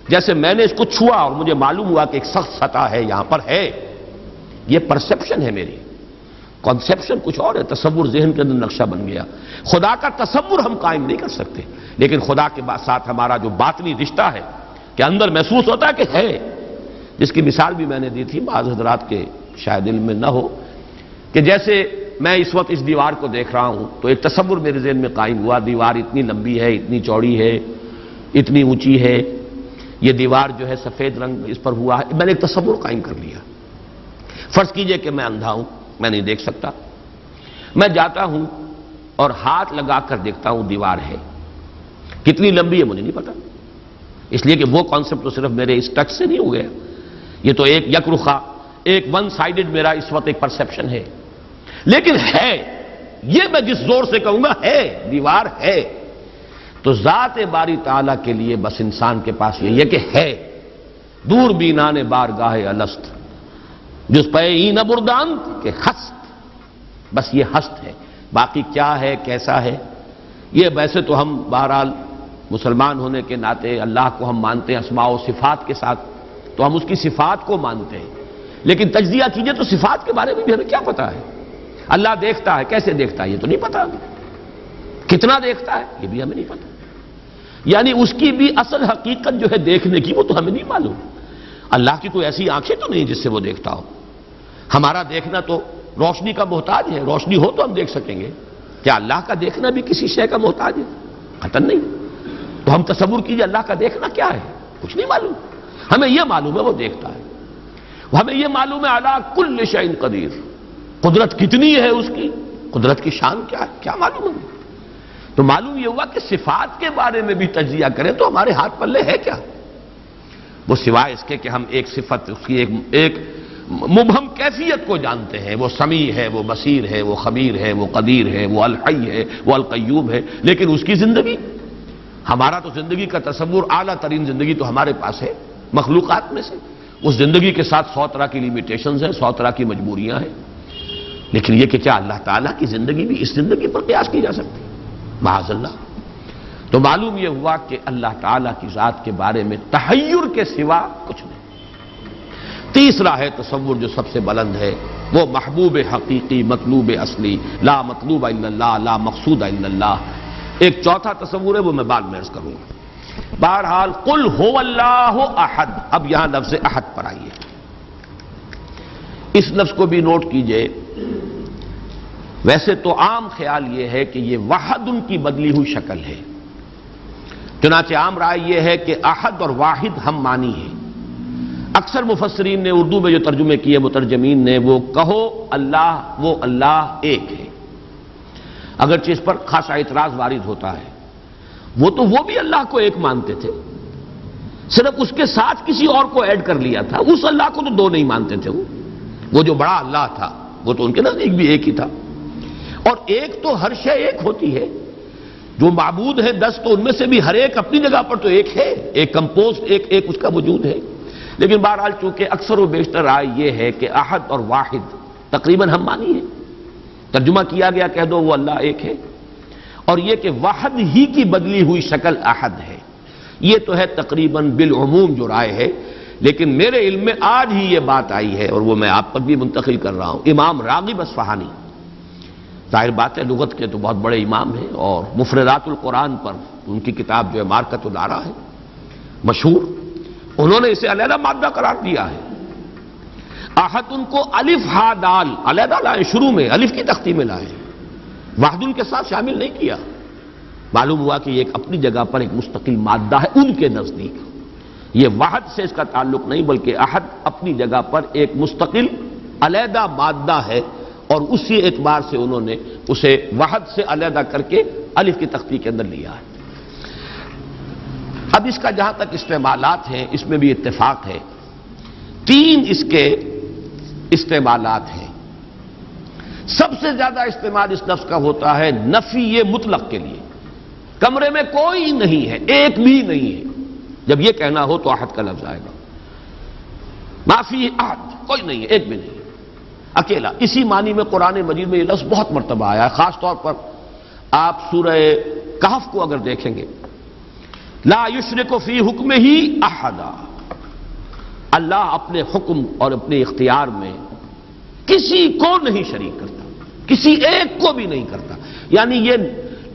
جیسے میں نے اس کو چھوا اور مجھے معلوم ہوا کہ ایک سخت سطح ہے یہاں پر ہے، یہ پرسپشن ہے میری، کنسپشن کچھ اور ہے، تصور ذہن کے اندر نقشہ بن گیا۔ خدا کا تصور ہم قائم نہیں کر سکتے، لیکن خدا کے ساتھ ہمارا جو باطنی رشتہ ہے کہ اندر محسوس ہوتا ہے کہ ہے، جس کی مثال بھی میں نے دی تھی، بعض حضرات کے شاید علم میں نہ ہو، کہ جیسے میں اس وقت اس دیوار کو دیکھ رہا ہوں تو ایک تصور میرے ذہن میں قائم ہوا، دیوار اتنی لمبی ہے، اتنی چوڑی ہے، اتنی اونچی ہے، یہ دیوار جو ہے سفید رنگ اس پر ہوا ہے، میں نے ایک تصور قائم کر لیا۔ فرض کیجئے کہ میں اندھا ہوں، میں نہیں دیکھ سکتا، میں جاتا ہوں اور ہاتھ لگا کر دیکھتا ہوں دیوار ہے، کتنی لمبی ہے مجھے نہیں پتا، اس لیے کہ وہ کانسیپٹ تو صرف میرے اس ٹچ سے نہیں ہو گیا، یہ تو ایک یک رخا، ایک ون سائیڈڈ میرا اس وقت ایک پرسپشن ہے، لیکن ہے، یہ میں جس زور سے کہوں گا ہے، دیوار ہے، تو ذات باری تعالیٰ کے لیے بس انسان کے پاس یہ کہ ہے، دور بینان بارگاہ الست جس پہ این بردان کہ ہست، بس یہ ہست ہے، باقی کیا ہے کیسا ہے یہ ویسے تو ہم بہرحال مسلمان ہونے کے ناطے اللہ کو ہم مانتے ہیں اسماء و صفات کے ساتھ، تو ہم اس کی صفات کو مانتے ہیں، لیکن تجزیہ کیجئے تو صفات کے بارے میں بھی ہمیں کیا پتا ہے؟ اللہ دیکھتا ہے، کیسے دیکھتا ہے یہ تو نہیں پتا، کتنا دیکھتا ہے یہ بھی ہمیں نہیں پتا، یعنی اس کی بھی اصل حقیقت جو ہے دیکھنے کی وہ تو ہمیں نہیں معلوم۔ اللہ کی کوئی ایسی آنکھیں تو نہیں جس سے وہ دیکھتا ہو، ہمارا دیکھنا تو روشنی کا محتاج ہے، روشنی ہو تو ہم دیکھ سکیں گے، کیا اللہ کا دیکھنا بھی کسی شے کا محتاج ہے؟ قطعاً نہیں، تو ہم تصور کیجئے اللہ کا دیکھنا کیا ہے، کچھ نہیں معلوم، ہمیں یہ معلوم ہے وہ دیکھتا ہے، ہمیں یہ معلوم ہے علی کل شیء قدیر، قدرت کتنی ہے اس کی، قدرت کی شان کیا ہے، کیا معلوم ہے؟ تو معلوم یہ ہوا کہ صفات کے بارے میں بھی تجزیہ کریں تو ہمارے ہاتھ پلے ہے کیا؟ وہ سوائے اس کے کہ ہم ایک صفت اس کی ایک مبہم کیفیت کو جانتے ہیں، وہ سمیع ہے، وہ بصیر ہے، وہ خبیر ہے، وہ قدیر ہے، وہ الحی ہے، وہ القیوم ہے، لیکن اس کی زندگی، ہمارا تو زندگی کا تصور اعلیٰ ترین زندگی تو ہمارے پاس ہے مخلوقات میں سے، اس زندگی کے ساتھ 100 طرح کی لیمیٹیشنز ہیں، 100 طرح کی مجبوریاں ہیں، لیکن یہ کہ کیا اللہ تعالیٰ کی زندگی بھی اس زندگی پر قیاس کی جا سکتی ہے؟ معاذ اللہ۔ تو معلوم یہ ہوا کہ اللہ تعالیٰ کی ذات کے بارے میں تحیر کے سوا کچھ نہیں۔ تیسرا ہے تصور جو سب سے بلند ہے، وہ محبوب حقیقی، مطلوب اصلی، لا مطلوب الا اللہ، لا مقصود الا اللہ۔ ایک چوتھا تصور ہے وہ میں بعد میں عرض کروں گا۔ بہرحال قل هو اللہ احد، اب یہاں لفظ احد پر آئیے، اس لفظ کو بھی نوٹ کیجئے۔ ویسے تو عام خیال یہ ہے کہ یہ وحد ان کی بدلی ہوئی شکل ہے، چنانچہ عام رائے یہ ہے کہ احد اور واحد ہم معنی ہیں۔ اکثر مفسرین نے اردو میں جو ترجمے کیے مترجمین نے، وہ کہو اللہ، وہ اللہ ایک ہے، اگرچہ اس پر خاصا اعتراض وارد ہوتا ہے، وہ بھی اللہ کو ایک مانتے تھے، صرف اس کے ساتھ کسی اور کو ایڈ کر لیا تھا، اس اللہ کو تو دو نہیں مانتے تھے، وہ جو بڑا اللہ تھا وہ تو ان کے نزدیک بھی ایک ہی تھا، اور ایک تو ہر شے ایک ہوتی ہے، جو معبود ہے 10 تو ان میں سے بھی ہر ایک اپنی جگہ پر تو ایک ہے، ایک کمپوزڈ ایک اس کا وجود ہے، لیکن بہرحال چونکہ اکثر و بیشتر رائے یہ ہے کہ احد اور واحد تقریباً ہم مانی ہے، ترجمہ کیا گیا کہہ دو وہ اللہ ایک ہے، اور یہ کہ واحد ہی کی بدلی ہوئی شکل احد ہے، یہ تو ہے تقریباً بالعموم جو رائے ہے، لیکن میرے علم میں آج ہی یہ بات آئی ہے اور وہ میں آپ پر بھی منتقل کر رہا ہوں۔ امام راغب اصفہانی، ظاہر بات ہے لغت کے تو بہت بڑے امام ہیں، اور مفردات القرآن پر ان کی کتاب جو ہے مارکۃ الآراء ہے مشہور، انہوں نے اسے علیحدہ مادہ قرار دیا ہے۔ احد ان کو الف ہا دال علیحدہ لائے، شروع میں الف کی تختی میں لائے، واحد ان کے ساتھ شامل نہیں کیا، معلوم ہوا کہ یہ ایک اپنی جگہ پر ایک مستقل مادہ ہے ان کے نزدیک، یہ واحد سے اس کا تعلق نہیں بلکہ احد اپنی جگہ پر ایک مستقل علیحدہ مادہ ہے، اور اسی اعتبار سے انہوں نے اسے واحد سے علیحدہ کر کے الف کی تختی کے اندر لیا ہے۔ اب اس کا جہاں تک استعمالات ہیں اس میں بھی اتفاق ہے، 3 اس کے استعمالات ہیں۔ سب سے زیادہ استعمال اس لفظ کا ہوتا ہے نفی مطلق کے لیے، کمرے میں کوئی نہیں ہے، ایک بھی نہیں ہے، جب یہ کہنا ہو تو احد کا لفظ آئے گا، ما فی احد، کوئی نہیں ہے، ایک بھی نہیں، اکیلا۔ اسی معنی میں قرآن مجید میں یہ لفظ بہت مرتبہ آیا ہے، خاص طور پر آپ سورہ کہف کو اگر دیکھیں گے لا یشرک فی حکمہ احدا، اللہ اپنے حکم اور اپنے اختیار میں کسی کو نہیں شریک کرتا، کسی ایک کو بھی نہیں کرتا. یعنی یہ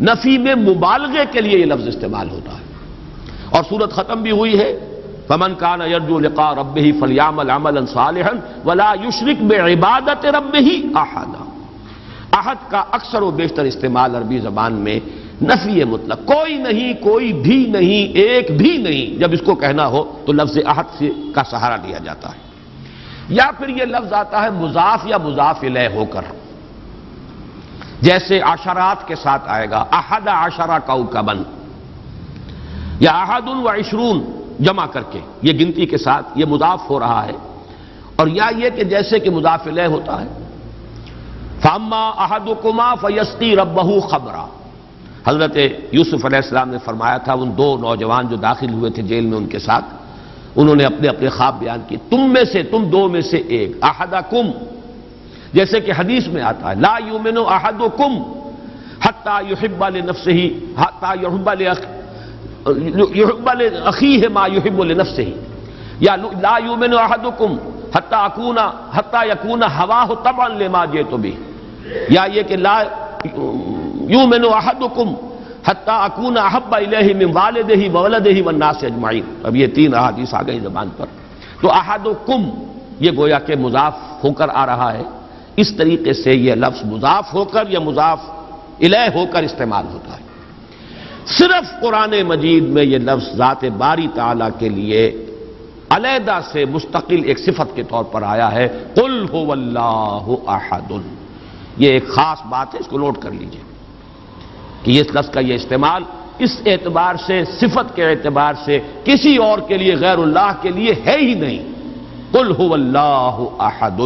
نفی میں مبالغے کے لیے یہ لفظ استعمال ہوتا ہے. اور سورت ختم بھی ہوئی ہے فمن کان یرجو لقاء ربہ فلیعمل عملا صالحا ولا یشرک بعبادۃ ربہ احدا. احد کا اکثر و بیشتر استعمال عربی زبان میں نفی مطلق، کوئی نہیں، کوئی بھی نہیں، ایک بھی نہیں، جب اس کو کہنا ہو تو لفظ احد سے کا سہارا لیا جاتا ہے. یا پھر یہ لفظ آتا ہے مضاف یا مضاف الیہ ہو کر، جیسے عشرات کے ساتھ آئے گا احد عشر کوكبا، یا احد و عشرون جمع کر کے یہ گنتی کے ساتھ یہ مضاف ہو رہا ہے. اور یا یہ کہ جیسے کہ مضاف الیہ ہوتا ہے فاما احدکما فیسقی ربہ خمرا. حضرت یوسف علیہ السلام نے فرمایا تھا ان دو نوجوان جو داخل ہوئے تھے جیل میں ان کے ساتھ، انہوں نے اپنے اپنے خواب بیان کیے، تم دو میں سے ایک، احدکم، جیسے کہ حدیث میں آتا ہے لا یؤمن احدکم حتی یحب لنفسہ یحب لاخیہ ما یحب لنفسہ، یا لا یؤمن احدکم حتی یکون ہواہ طبعا لما جئت بہ، یا یہ کہ لا یؤمن احدکم حتی اکون احب الیہ من والدہ وولدہ والناس اجمعین. اب یہ تین احادیث آ گئی زبان پر. تو احدکم یہ گویا کہ مضاف ہو کر آ رہا ہے، اس طریقے سے یہ لفظ مضاف ہو کر یا مضاف الیہ ہو کر استعمال ہوتا ہے. صرف قرآن مجید میں یہ لفظ ذات باری تعالیٰ کے لیے علیحدہ سے مستقل ایک صفت کے طور پر آیا ہے، قل هو اللہ احد. یہ ایک خاص بات ہے، اس کو نوٹ کر لیجئے کہ اس لفظ کا یہ استعمال اس اعتبار سے، صفت کے اعتبار سے کسی اور کے لیے غیر اللہ کے لیے ہے ہی نہیں. قل هو اللہ احد،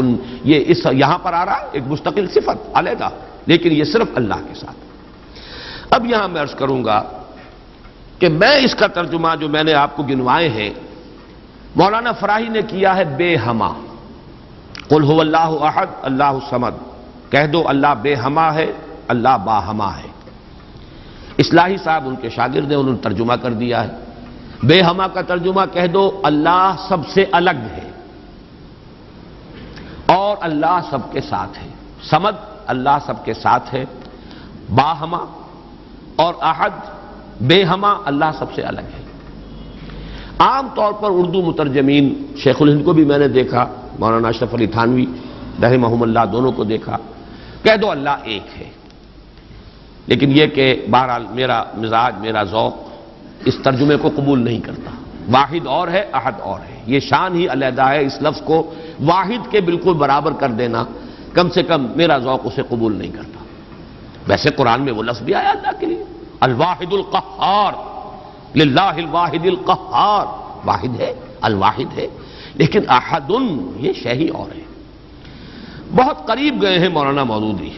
یہ یہاں پر آ رہا ہے ایک مستقل صفت علیحدہ، لیکن یہ صرف اللہ کے ساتھ. اب یہاں میں عرض کروں گا کہ میں اس کا ترجمہ جو میں نے آپ کو گنوائے ہیں مولانا فراہی نے کیا ہے بے ہما. قل هو اللہ احد اللہ الصمد، کہہ دو اللہ بے ہما ہے، اللہ باہما ہے. اصلاحی صاحب ان کے شاگرد ہیں، انہوں نے ترجمہ کر دیا ہے بے ہما کا ترجمہ کہہ دو اللہ سب سے الگ ہے اور اللہ سب کے ساتھ ہے. صمد اللہ سب کے ساتھ ہے، باہما اور احد بے ہما اللہ سب سے الگ ہے. عام طور پر اردو مترجمین، شیخ الہند کو بھی میں نے دیکھا، مولانا اشرف علی تھانوی رحمہم اللہ دونوں کو دیکھا، کہہ دو اللہ ایک ہے. لیکن یہ کہ بہرحال میرا مزاج، میرا ذوق اس ترجمے کو قبول نہیں کرتا. واحد اور ہے، احد اور ہے، یہ شان ہی علیحدہ ہے. اس لفظ کو واحد کے بالکل برابر کر دینا کم سے کم میرا ذوق اسے قبول نہیں کرتا. ویسے قرآن میں وہ لفظ بھی آیا اللہ کے لیے، الواحد القہار، للہ الواحد القہار، واحد ہے، الواحد ہے. لیکن احد یہ شے ہی اور ہے. بہت قریب گئے ہیں مولانا مودودی،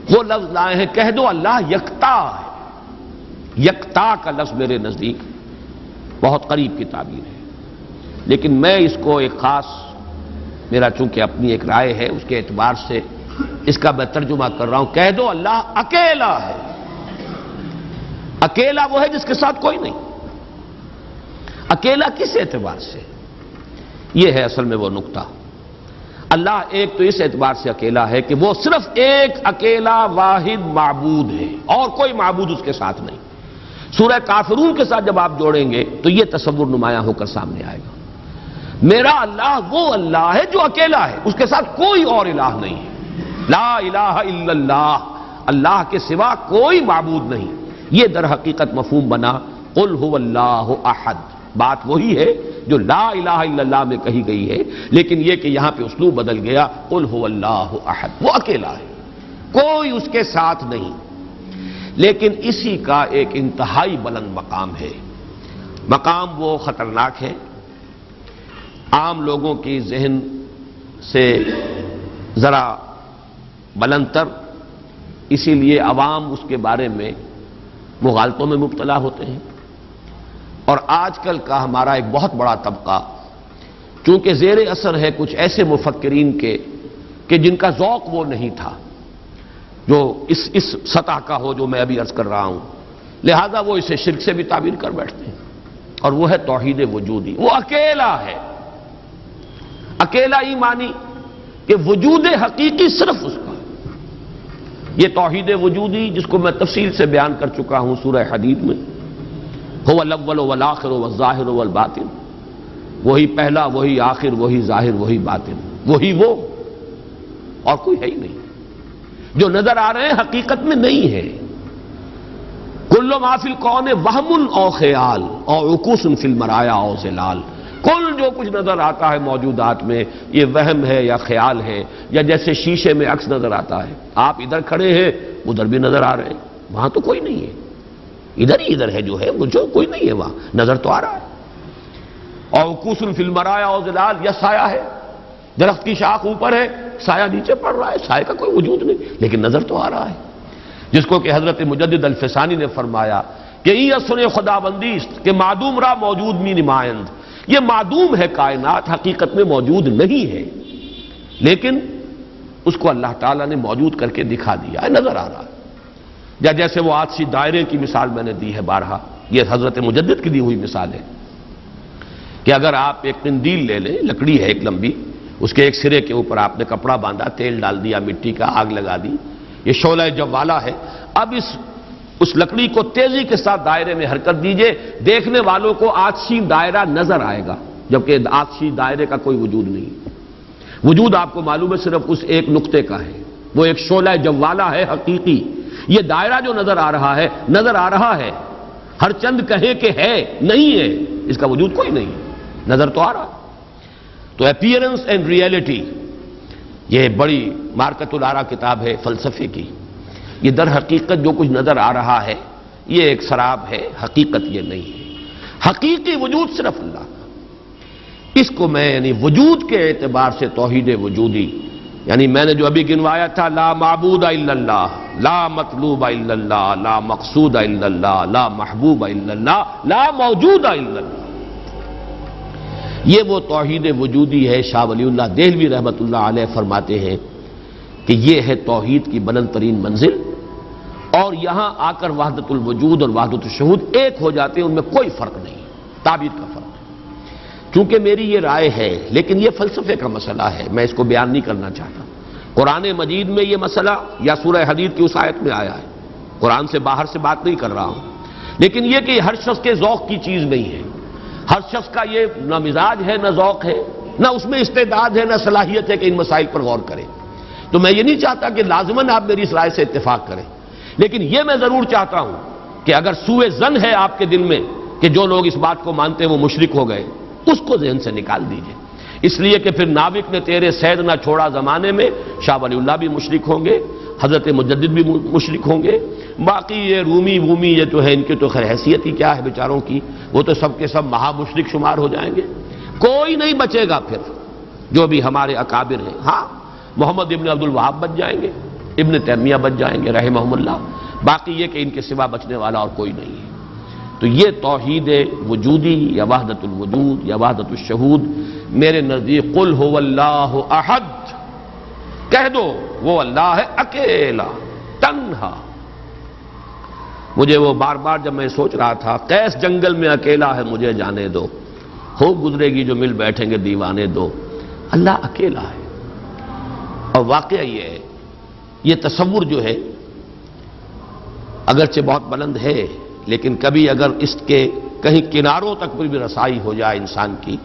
وہ لفظ لائے ہیں کہہ دو اللہ یکتا ہے. یکتا کا لفظ میرے نزدیک بہت قریب کی تعبیر ہے، لیکن میں اس کو ایک خاص، میرا چونکہ اپنی ایک رائے ہے اس کے اعتبار سے اس کا میں ترجمہ کر رہا ہوں، کہہ دو اللہ اکیلا ہے. اکیلا وہ ہے جس کے ساتھ کوئی نہیں. اکیلا کس اعتبار سے؟ یہ ہے اصل میں وہ نقطہ. اللہ ایک تو اس اعتبار سے اکیلا ہے کہ وہ صرف ایک اکیلا واحد معبود ہے اور کوئی معبود اس کے ساتھ نہیں. سورہ کافرون کے ساتھ جب آپ جوڑیں گے تو یہ تصور نمایاں ہو کر سامنے آئے گا. میرا اللہ وہ اللہ ہے جو اکیلا ہے، اس کے ساتھ کوئی اور الہ نہیں ہے. لا الہ الا اللہ، اللہ کے سوا کوئی معبود نہیں. یہ در حقیقت مفہوم بنا قل هو اللہ احد. بات وہی ہے جو لا الہ الا اللہ میں کہی گئی ہے، لیکن یہ کہ یہاں پہ اسلوب بدل گیا، قل هو اللہ احد. وہ اکیلا ہے، کوئی اس کے ساتھ نہیں. لیکن اسی کا ایک انتہائی بلند مقام ہے. مقام وہ خطرناک ہے، عام لوگوں کی ذہن سے ذرا بلند تر، اسی لیے عوام اس کے بارے میں مغالطوں میں مبتلا ہوتے ہیں. اور آج کل کا ہمارا ایک بہت بڑا طبقہ چونکہ زیر اثر ہے کچھ ایسے مفکرین کے کہ جن کا ذوق وہ نہیں تھا جو اس سطح کا ہو جو میں ابھی عرض کر رہا ہوں، لہذا وہ اسے شرک سے بھی تعبیر کر بیٹھتے ہیں، اور وہ ہے توحید وجودی۔ وہ اکیلا ہے، اکیلا ہی مانی کہ وجود حقیقی صرف اس کا۔ یہ توحید وجودی جس کو میں تفصیل سے بیان کر چکا ہوں سورہ حدید میں، هو الاول والآخر والظاہر والباطن، وہی پہلا، وہی آخر، وہی ظاہر، وہی باطن، وہی وہ، اور کوئی ہے ہی نہیں۔ جو نظر آ رہے ہیں حقیقت میں نہیں ہے۔ کل ما فی الکون وہم او خیال او عکوس فی المرایا او ظلال، کل جو کچھ نظر آتا ہے موجودات میں یہ وہم ہے یا خیال ہے، یا جیسے شیشے میں عکس نظر آتا ہے، آپ ادھر کھڑے ہیں ادھر بھی نظر آ رہے ہیں، وہاں تو کوئی نہیں ہے، ادھر ہی ادھر ہے جو ہے، وہ جو کوئی نہیں ہے وہاں، نظر تو آ رہا ہے۔ اور عکوس فی المرایا او ظلال، یا سایہ ہے، درخت کی شاخ اوپر ہے، سایہ نیچے پڑ رہا ہے، سایہ کا کوئی وجود نہیں لیکن نظر تو آ رہا ہے۔ جس کو کہ حضرت مجدد الفسانی نے فرمایا کہ یہ سنے خدا بندی است کہ معدوم را موجود می نمائند، یہ معدوم ہے کائنات، حقیقت میں موجود نہیں ہے لیکن اس کو اللہ تعالیٰ نے موجود کر کے دکھا دیا ہے، نظر آ رہا ہے۔ یا جیسے وہ آتشی دائرے کی مثال میں نے دی ہے بارہا، یہ حضرت مجدد کی دی ہوئی مثال ہے کہ اگر آپ ایک قندیل لے لیں، لکڑی ہے ایک لمبی، اس کے ایک سرے کے اوپر آپ نے کپڑا باندھا، تیل ڈال دیا، مٹی کا، آگ لگا دی، یہ شعلہ جوالا ہے، اب اس لکڑی کو تیزی کے ساتھ دائرے میں حرکت دیجئے، دیکھنے والوں کو آتشی دائرہ نظر آئے گا، جبکہ آتشی دائرے کا کوئی وجود نہیں۔ وجود آپ کو معلوم ہے صرف اس ایک نقطے کا ہے، وہ ایک شعلہ جوالا ہے حقیقی۔ یہ دائرہ جو نظر آ رہا ہے، نظر آ رہا ہے، ہر چند کہے کہ ہے، نہیں ہے، اس کا وجود کوئی نہیں ہے، نظر تو آ رہا ہے۔ تو اپیئرنس اینڈ ریئلٹی، یہ بڑی مارکت الآرا کتاب ہے فلسفے کی، یہ در حقیقت جو کچھ نظر آ رہا ہے یہ ایک سراب ہے، حقیقت یہ نہیں ہے۔ حقیقی وجود صرف اللہ کا، اس کو میں یعنی وجود کے اعتبار سے توحید وجودی، یعنی میں نے جو ابھی گنوایا تھا، لا معبود الا اللہ، لا مطلوب الا اللہ، لا مقصود الا اللہ، لا محبوب الا اللہ، لا موجود الا اللہ، یہ وہ توحید وجودی ہے۔ شاہ ولی اللہ دہلوی رحمۃ اللہ علیہ فرماتے ہیں کہ یہ ہے توحید کی بلند ترین منزل، اور یہاں آ کر وحدت الوجود اور وحدت الشہود ایک ہو جاتے ہیں، ان میں کوئی فرق نہیں، تعبیر کا فرق ہے۔ چونکہ میری یہ رائے ہے، لیکن یہ فلسفے کا مسئلہ ہے، میں اس کو بیان نہیں کرنا چاہتا۔ قرآن مجید میں یہ مسئلہ یا سورہ حدید کی اس آیت میں آیا ہے، قرآن سے باہر سے بات نہیں کر رہا ہوں، لیکن یہ کہ ہر شخص کے ذوق کی چیز نہیں ہے، ہر شخص کا یہ نہ مزاج ہے، نہ ذوق ہے، نہ اس میں استعداد ہے، نہ صلاحیت ہے کہ ان مسائل پر غور کرے۔ تو میں یہ نہیں چاہتا کہ لازماً آپ میری اس رائے سے اتفاق کریں، لیکن یہ میں ضرور چاہتا ہوں کہ اگر سوء ظن ہے آپ کے دل میں کہ جو لوگ اس بات کو مانتے ہیں وہ مشرک ہو گئے، اس کو ذہن سے نکال دیجئے، اس لیے کہ پھر ناوک نے تیرے سید نہ چھوڑا زمانے میں، شاہ ولی اللہ بھی مشرک ہوں گے، حضرت مجدد بھی مشرک ہوں گے، باقی یہ رومی وومی یہ تو ہے، ان کی تو خیر حیثیت ہی کیا ہے بیچاروں کی، وہ تو سب کے سب مہا مشرک شمار ہو جائیں گے، کوئی نہیں بچے گا پھر جو بھی ہمارے اکابر ہیں۔ ہاں محمد ابن عبد الوہاب بچ جائیں گے، ابن تیمیہ بچ جائیں گے رحمہم اللہ، باقی یہ کہ ان کے سوا بچنے والا اور کوئی نہیں ہے۔ تو یہ توحید وجودی یا وحدت الوجود یا وحدت الشہود میرے نزدیک قل هو اللہ احد، کہہ دو وہ اللہ ہے اکیلا تنہا۔ مجھے وہ بار بار جب میں سوچ رہا تھا قیس جنگل میں اکیلا ہے مجھے جانے دو، ہو گزرے گی جو مل بیٹھیں گے دیوانے دو، اللہ اکیلا ہے۔ اور واقعہ یہ ہے، یہ تصور جو ہے اگرچہ بہت بلند ہے، لیکن کبھی اگر اس کے کہیں کناروں تک بھی رسائی ہو جائے انسان کی،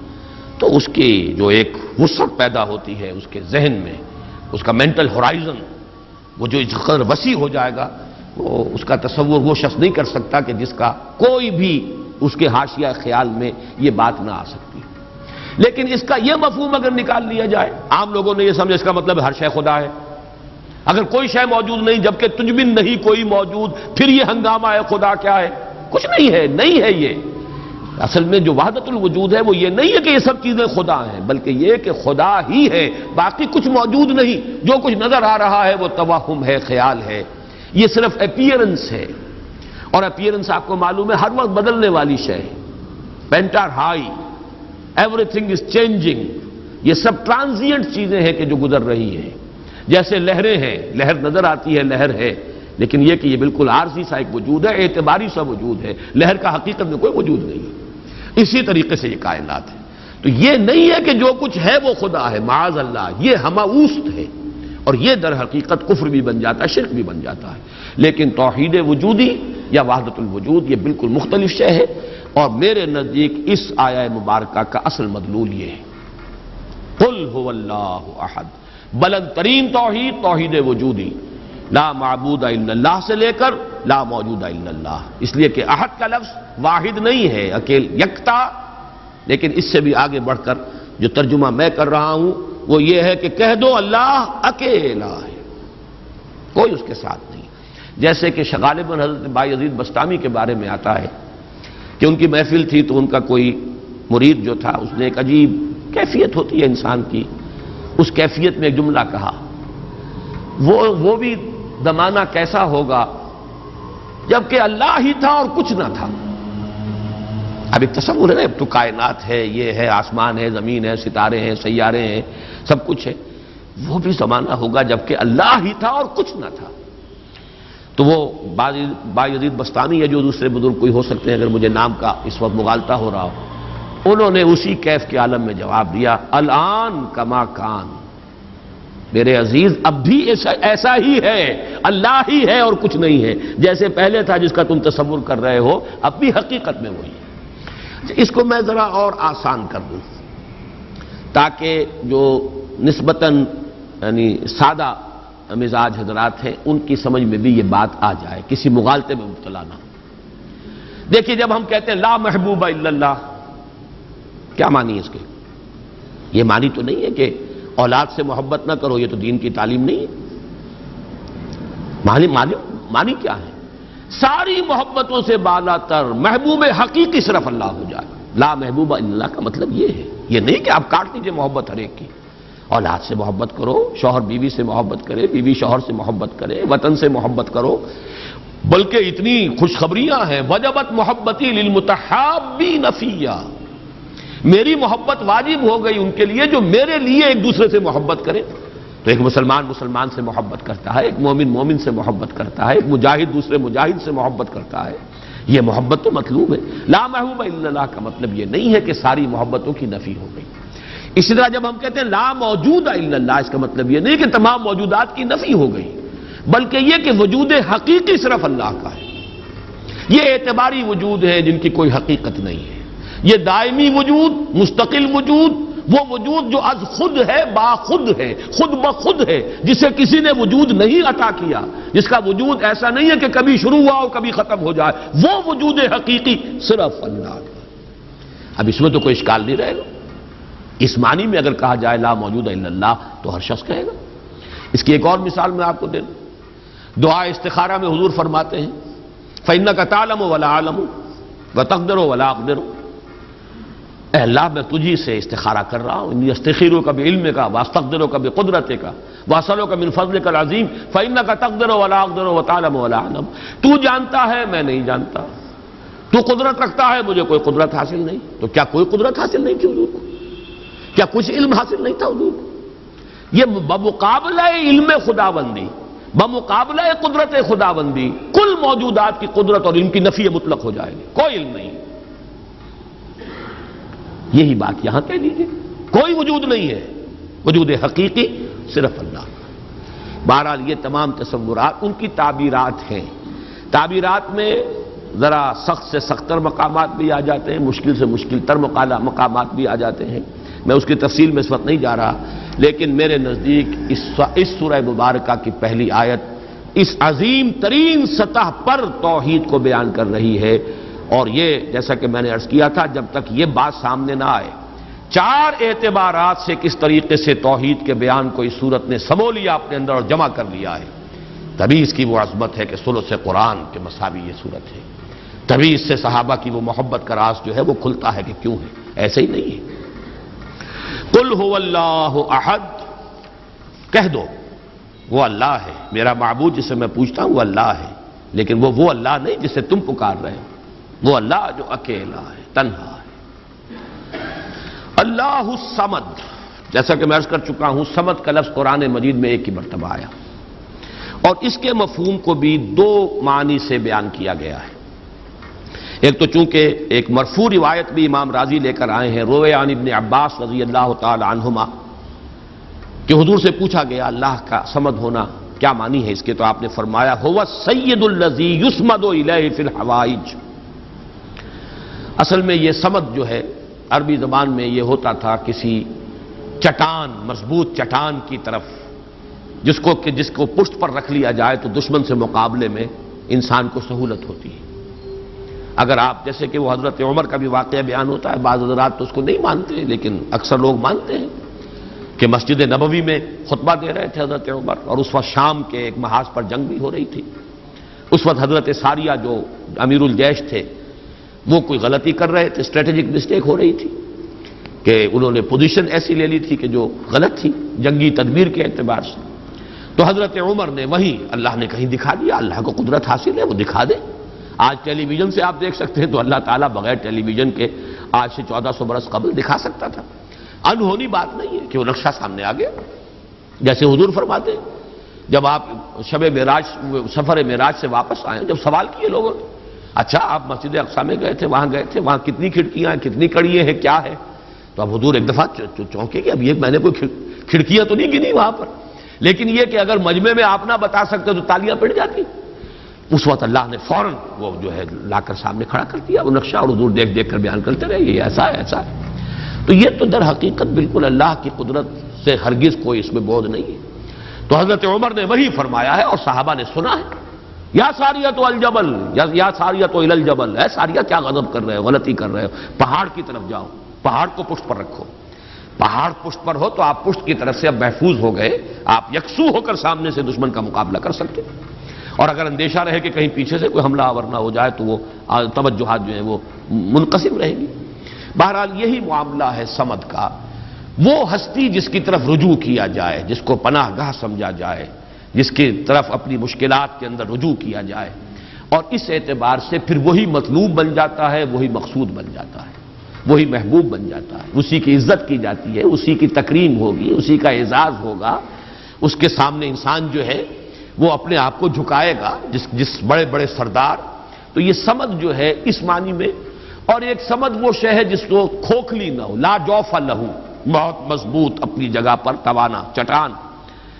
تو اس کی جو ایک وسعت پیدا ہوتی ہے اس کے ذہن میں، اس کا مینٹل ہورائزن وہ جو اس قدر وسیع ہو جائے گا، وہ اس کا تصور وہ شخص نہیں کر سکتا کہ جس کا کوئی بھی اس کے حاشیہ خیال میں یہ بات نہ آ سکتی۔ لیکن اس کا یہ مفہوم اگر نکال لیا جائے، عام لوگوں نے یہ سمجھا اس کا مطلب ہر شے خدا ہے، اگر کوئی شے موجود نہیں جبکہ تجھ بن نہیں کوئی موجود، پھر یہ ہنگامہ ہے خدا کیا ہے؟ کچھ نہیں ہے، نہیں ہے یہ۔ اصل میں جو وحدت الوجود ہے وہ یہ نہیں ہے کہ یہ سب چیزیں خدا ہیں، بلکہ یہ کہ خدا ہی ہے، باقی کچھ موجود نہیں، جو کچھ نظر آ رہا ہے وہ توہم ہے، خیال ہے، یہ صرف اپیئرنس ہے، اور اپیئرنس آپ کو معلوم ہے ہر وقت بدلنے والی شے ہے، painter high, every thing is changing, یہ سب ٹرانزینٹ چیزیں ہیں کہ جو گزر رہی ہیں، جیسے لہریں ہیں، لہر نظر آتی ہے لہر ہے، لیکن یہ کہ یہ بالکل عارضی سا ایک وجود ہے، اعتباری سا وجود ہے، لہر کا حقیقت میں کوئی وجود نہیں ہے۔ اسی طریقے سے یہ کائنات ہے۔ تو یہ نہیں ہے کہ جو کچھ ہے وہ خدا ہے، معاذ اللہ، یہ ہماوست ہے، اور یہ در حقیقت کفر بھی بن جاتا ہے، شرک بھی بن جاتا ہے۔ لیکن توحید وجودی یا وحدت الوجود یہ بالکل مختلف شے ہے، اور میرے نزدیک اس آیہ مبارکہ کا اصل مدلول یہ ہے، قل هو اللہ احد، بلند ترین توحید توحید وجودی، لا معبود الا اللہ سے لے کر لا موجود الا اللہ، اس لیے کہ احد کا لفظ واحد نہیں ہے، اکیل یکتا، لیکن اس سے بھی آگے بڑھ کر جو ترجمہ میں کر رہا ہوں وہ یہ ہے کہ کہہ دو اللہ اکیلا ہے، کوئی اس کے ساتھ نہیں۔ جیسے کہ غالباً حضرت بایزید بسطامی کے بارے میں آتا ہے کہ ان کی محفل تھی تو ان کا کوئی مرید جو تھا اس نے ایک عجیب کیفیت ہوتی ہے انسان کی، اس کیفیت میں ایک جملہ کہا، وہ بھی زمانہ کیسا ہوگا جبکہ اللہ ہی تھا اور کچھ نہ تھا۔ اب ایک تصور ہے نا، اب تو کائنات ہے، یہ ہے، آسمان ہے، زمین ہے، ستارے ہیں، سیارے ہیں، سب کچھ ہے، وہ بھی زمانہ ہوگا جبکہ اللہ ہی تھا اور کچھ نہ تھا۔ تو وہ بایزید بسطامی یا جو دوسرے بزرگ کوئی ہو سکتے ہیں، اگر مجھے نام کا اس وقت مغالطہ ہو رہا ہو، انہوں نے اسی کیف کے عالم میں جواب دیا، الان کما کان، میرے عزیز اب بھی ایسا ہی ہے، اللہ ہی ہے اور کچھ نہیں ہے، جیسے پہلے تھا جس کا تم تصور کر رہے ہو، اب بھی حقیقت میں وہی ہے۔ اس کو میں ذرا اور آسان کر دوں تاکہ جو نسبتاً یعنی سادہ مزاج حضرات ہیں ان کی سمجھ میں بھی یہ بات آ جائے، کسی مغالطے میں مبتلا نہ ہو۔ دیکھیے جب ہم کہتے ہیں لا محبوب الا اللہ، کیا معنی ہے اس کے؟ یہ معنی تو نہیں ہے کہ اولاد سے محبت نہ کرو، یہ تو دین کی تعلیم نہیں ہے۔ معنی کیا ہے؟ ساری محبتوں سے بالا تر محبوب حقیقی صرف اللہ ہو جائے۔ لا محبوب الا اللہ کا مطلب یہ ہے، یہ نہیں کہ آپ کاٹ دیجئے محبت ہر ایک کی، اولاد سے محبت کرو، شوہر بیوی سے محبت کرے، بیوی شوہر سے محبت کرے، وطن سے محبت کرو، بلکہ اتنی خوشخبریاں ہیں، وجبت محبتی للمتحابین فیہ، میری محبت واجب ہو گئی ان کے لیے جو میرے لیے ایک دوسرے سے محبت کرے۔ تو ایک مسلمان سے محبت کرتا ہے، ایک مومن سے محبت کرتا ہے، ایک مجاہد دوسرے مجاہد سے محبت کرتا ہے، یہ محبت تو مطلوب ہے۔ لا محبوب الا اللہ کا مطلب یہ نہیں ہے کہ ساری محبتوں کی نفی ہو گئی۔ اسی طرح جب ہم کہتے ہیں لا موجود الا اللہ، اس کا مطلب یہ نہیں کہ تمام موجودات کی نفی ہو گئی، بلکہ یہ کہ وجود حقیقی صرف اللہ کا ہے۔ یہ اعتباری وجود ہے جن کی کوئی حقیقت نہیں ہے، یہ دائمی وجود، مستقل وجود، وہ وجود جو از خود ہے، با خود ہے، خود بخود ہے، جسے کسی نے وجود نہیں عطا کیا، جس کا وجود ایسا نہیں ہے کہ کبھی شروع ہوا اور کبھی ختم ہو جائے، وہ وجود حقیقی صرف اللہ کا۔ اب اس میں تو کوئی اشکال نہیں رہے گا، اس معنی میں اگر کہا جائے لا موجود الا اللہ تو ہر شخص کہے گا۔ اس کی ایک اور مثال میں آپ کو دے دوں، دعا استخارہ میں حضور فرماتے ہیں فَإِنَّكَ تَعْلَمُ وَلَا أَعْلَمُ وَتَقْدِرُ وَلَا أَقْدِرُ، اے اللہ میں تجھی سے استخارہ کر رہا ہوں، انی استخیرک بعلمک واستقدرک بقدرتک واسألک من فضلک العظیم فإنک تقدر ولا اقدر وتعلم ولا اعلم، تو جانتا ہے میں نہیں جانتا، تو قدرت رکھتا ہے مجھے کوئی قدرت حاصل نہیں۔ تو کیا کوئی قدرت حاصل نہیں تھی حضور کو؟ کیا کچھ علم حاصل نہیں تھا حضور کو؟ یہ بمقابلہ علم خداوندی، بمقابلہ قدرت خداوندی کل موجودات کی قدرت اور علم کی نفی مطلق ہو جائے گی، کوئی علم نہیں۔ یہی بات یہاں کہہ دیجیے، کوئی وجود نہیں ہے، وجود حقیقی صرف اللہ۔ بہرحال یہ تمام تصورات ان کی تعبیرات ہیں، تعبیرات میں ذرا سخت سے سخت تر مقامات بھی آ جاتے ہیں، مشکل سے مشکل تر مقامات بھی آ جاتے ہیں، میں اس کی تفصیل میں اس وقت نہیں جا رہا، لیکن میرے نزدیک اس سورہ مبارکہ کی پہلی آیت اس عظیم ترین سطح پر توحید کو بیان کر رہی ہے، اور یہ جیسا کہ میں نے عرض کیا تھا جب تک یہ بات سامنے نہ آئے، چار اعتبارات سے کس طریقے سے توحید کے بیان کو اس صورت نے سمو لیا اپنے اندر اور جمع کر لیا ہے، تبھی اس کی وہ عظمت ہے کہ ثلث قرآن کے مساوی یہ صورت ہے، تبھی اس سے صحابہ کی وہ محبت کا راز جو ہے وہ کھلتا ہے کہ کیوں ہے، ایسے ہی نہیں ہے۔ قل هو اللہ احد، کہہ دو وہ اللہ ہے، میرا معبود جسے میں پوچھتا ہوں وہ اللہ ہے، لیکن وہ اللہ نہیں جسے تم پکار رہے ہو، وہ اللہ جو اکیلا ہے، تنہا ہے۔ اللہ الصمد، جیسا کہ میں عرض کر چکا ہوں، صمد کا لفظ قرآن مجید میں ایک ہی مرتبہ آیا، اور اس کے مفہوم کو بھی دو معنی سے بیان کیا گیا ہے۔ ایک تو چونکہ ایک مرفوع روایت بھی امام راضی لے کر آئے ہیں، روی عن ابن عباس رضی اللہ تعالی عنہما، کہ حضور سے پوچھا گیا اللہ کا صمد ہونا کیا معنی ہے اس کے، تو آپ نے فرمایا هو السید الذی یصمد الیہ فی الحوائج۔ اصل میں یہ صمد جو ہے عربی زبان میں یہ ہوتا تھا کسی چٹان، مضبوط چٹان کی طرف جس کو پشت پر رکھ لیا جائے تو دشمن سے مقابلے میں انسان کو سہولت ہوتی ہے۔ اگر آپ جیسے کہ وہ حضرت عمر کا بھی واقعہ بیان ہوتا ہے، بعض حضرات تو اس کو نہیں مانتے لیکن اکثر لوگ مانتے ہیں کہ مسجد نبوی میں خطبہ دے رہے تھے حضرت عمر، اور اس وقت شام کے ایک محاذ پر جنگ بھی ہو رہی تھی۔ اس وقت حضرت ساریہ جو امیر الجیش تھے وہ کوئی غلطی کر رہے تھے، اسٹریٹجک مسٹیک ہو رہی تھی کہ انہوں نے پوزیشن ایسی لے لی تھی کہ جو غلط تھی جنگی تدبیر کے اعتبار سے۔ تو حضرت عمر نے وہیں اللہ نے کہیں دکھا دیا، اللہ کو قدرت حاصل ہے وہ دکھا دے۔ آج ٹیلی ویژن سے آپ دیکھ سکتے ہیں تو اللہ تعالیٰ بغیر ٹیلی ویژن کے آج سے 1400 برس قبل دکھا سکتا تھا۔ انہونی بات نہیں ہے کہ وہ نقشہ سامنے آ گیا، جیسے حضور فرماتے ہیں جب آپ سفر معراج سے واپس آئے، جب سوال کیے لوگوں نے اچھا آپ مسجد اقصی میں گئے تھے وہاں کتنی کھڑکیاں ہیں، کتنی کڑیاں ہیں، کیا ہے؟ تو اب حضور ایک دفعہ چونکے کہ اب یہ میں نے کوئی کھڑکیاں تو نہیں گنی وہاں پر، لیکن یہ کہ اگر مجمع میں آپ نہ بتا سکتے تو تالیاں پڑ جاتی۔ اس وقت اللہ نے فوراً وہ جو ہے لا کر سامنے کھڑا کر دیا وہ نقشہ، اور حضور دیکھ دیکھ کر بیان کرتے رہے یہ ایسا ہے ایسا ہے۔ تو یہ تو در حقیقت بالکل اللہ کی قدرت سے ہرگز کوئی اس میں بودھ نہیں ہے۔ تو حضرت عمر نے وہی فرمایا ہے اور صحابہ نے سنا ہے، یا ساریہ تو الجبل یا ساریہ تو الی الجبل، ہے ساریہ کیا غضب کر رہے ہو، غلطی کر رہے ہو، پہاڑ کی طرف جاؤ، پہاڑ کو پشت پر رکھو۔ پہاڑ پشت پر ہو تو آپ پشت کی طرف سے اب محفوظ ہو گئے، آپ یکسو ہو کر سامنے سے دشمن کا مقابلہ کر سکتے، اور اگر اندیشہ رہے کہ کہیں پیچھے سے کوئی حملہ آور نہ ہو جائے تو وہ توجہات جو ہیں وہ منقسم رہیں گی۔ بہرحال یہی معاملہ ہے صمد کا، وہ ہستی جس کی طرف رجوع کیا جائے، جس کو پناہ گاہ سمجھا جائے، جس کی طرف اپنی مشکلات کے اندر رجوع کیا جائے، اور اس اعتبار سے پھر وہی مطلوب بن جاتا ہے، وہی مقصود بن جاتا ہے، وہی محبوب بن جاتا ہے، اسی کی عزت کی جاتی ہے، اسی کی تکریم ہوگی، اسی کا اعزاز ہوگا، اس کے سامنے انسان جو ہے وہ اپنے آپ کو جھکائے گا، جس بڑے بڑے سردار۔ تو یہ صمد جو ہے اس معنی میں، اور ایک صمد وہ شے ہے جس کو کھوکھلی نہ ہو، لا جوف لہو، بہت مضبوط اپنی جگہ پر توانا چٹان۔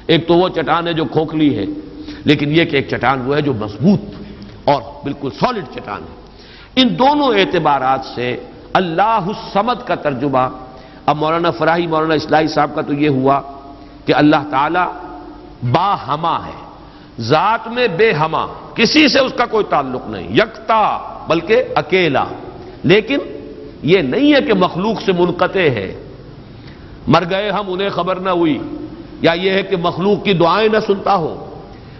ایک تو وہ چٹان ہے جو کھوکھلی ہے، لیکن یہ کہ ایک چٹان وہ ہے جو مضبوط اور بالکل سالڈ چٹان ہے۔ ان دونوں اعتبارات سے اللہ الصمد کا ترجمہ اب مولانا فراہی، مولانا اصلاحی صاحب کا تو یہ ہوا کہ اللہ تعالی باہما ہے، ذات میں بے ہما، کسی سے اس کا کوئی تعلق نہیں، یکتا بلکہ اکیلا، لیکن یہ نہیں ہے کہ مخلوق سے منقطع ہے، مر گئے ہم انہیں خبر نہ ہوئی، یا یہ ہے کہ مخلوق کی دعائیں نہ سنتا ہو،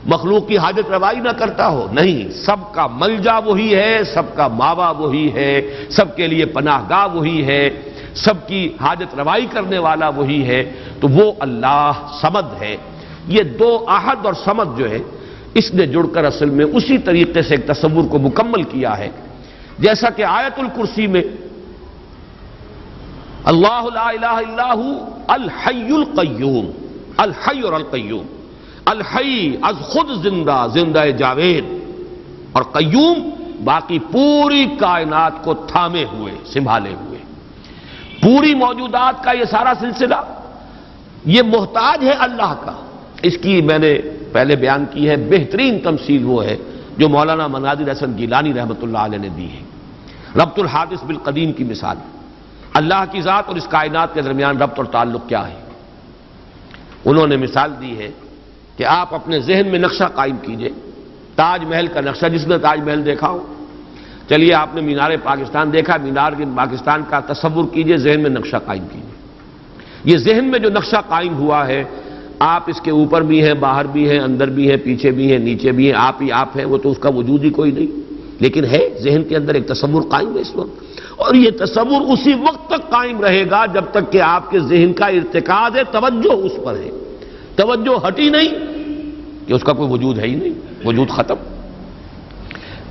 مخلوق کی حاجت روائی نہ کرتا ہو، نہیں، سب کا ملجا وہی ہے، سب کا ماوا وہی ہے، سب کے لیے پناہ گاہ وہی ہے، سب کی حاجت روائی کرنے والا وہی ہے، تو وہ اللہ صمد ہے۔ یہ دو احد اور صمد جو ہے اس نے جڑ کر اصل میں اسی طریقے سے ایک تصور کو مکمل کیا ہے، جیسا کہ آیت الکرسی میں اللہ لا الہ الا ہو الحی القیوم، الحی اور القیوم، الحی از خود زندہ، زندہ جاوید، اور قیوم باقی پوری کائنات کو تھامے ہوئے، سنبھالے ہوئے، پوری موجودات کا یہ سارا سلسلہ یہ محتاج ہے اللہ کا۔ اس کی میں نے پہلے بیان کی ہے، بہترین تمثیل وہ ہے جو مولانا مناظر حسن گیلانی رحمۃ اللہ علیہ نے دی ہے، ربط الحادث بالقدیم کی مثال۔ اللہ کی ذات اور اس کائنات کے درمیان ربط اور تعلق کیا ہے؟ انہوں نے مثال دی ہے کہ آپ اپنے ذہن میں نقشہ قائم کیجئے، تاج محل کا نقشہ، جس نے تاج محل دیکھا ہو، چلیے آپ نے مینار پاکستان دیکھا، مینار پاکستان کا تصور کیجئے، ذہن میں نقشہ قائم کیجئے۔ یہ ذہن میں جو نقشہ قائم ہوا ہے، آپ اس کے اوپر بھی ہیں، باہر بھی ہیں، اندر بھی ہیں، پیچھے بھی ہیں، نیچے بھی ہیں، آپ ہی آپ ہیں، وہ تو اس کا وجود ہی کوئی نہیں، لیکن ہے ذہن کے اندر ایک تصور قائم ہے اس وقت، اور یہ تصور اسی وقت تک قائم رہے گا جب تک کہ آپ کے ذہن کا ارتکاز ہے، توجہ اس پر ہے، توجہ ہٹی نہیں کہ اس کا کوئی وجود ہے ہی نہیں، وجود ختم۔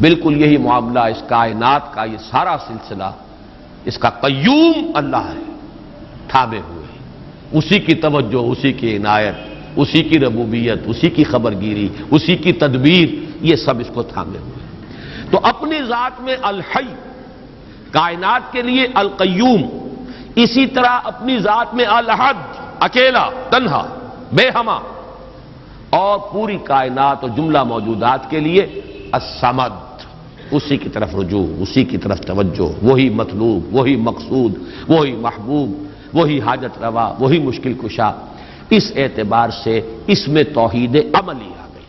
بالکل یہی معاملہ اس کائنات کا، یہ سارا سلسلہ اس کا قیوم اللہ ہے، تھامے ہوئے، اسی کی توجہ، اسی کی عنایت، اسی کی ربوبیت، اسی کی خبرگیری، اسی کی تدبیر، یہ سب اس کو تھامے ہوئے۔ تو اپنی ذات میں الحی، کائنات کے لیے القیوم، اسی طرح اپنی ذات میں الاحد، اکیلا، تنہا، بے ہمہ، اور پوری کائنات اور جملہ موجودات کے لیے الصمد، اسی کی طرف رجوع، اسی کی طرف توجہ، وہی مطلوب، وہی مقصود، وہی محبوب، وہی حاجت روا، وہی مشکل کشا۔ اس اعتبار سے اس میں توحید عملی آ گئی،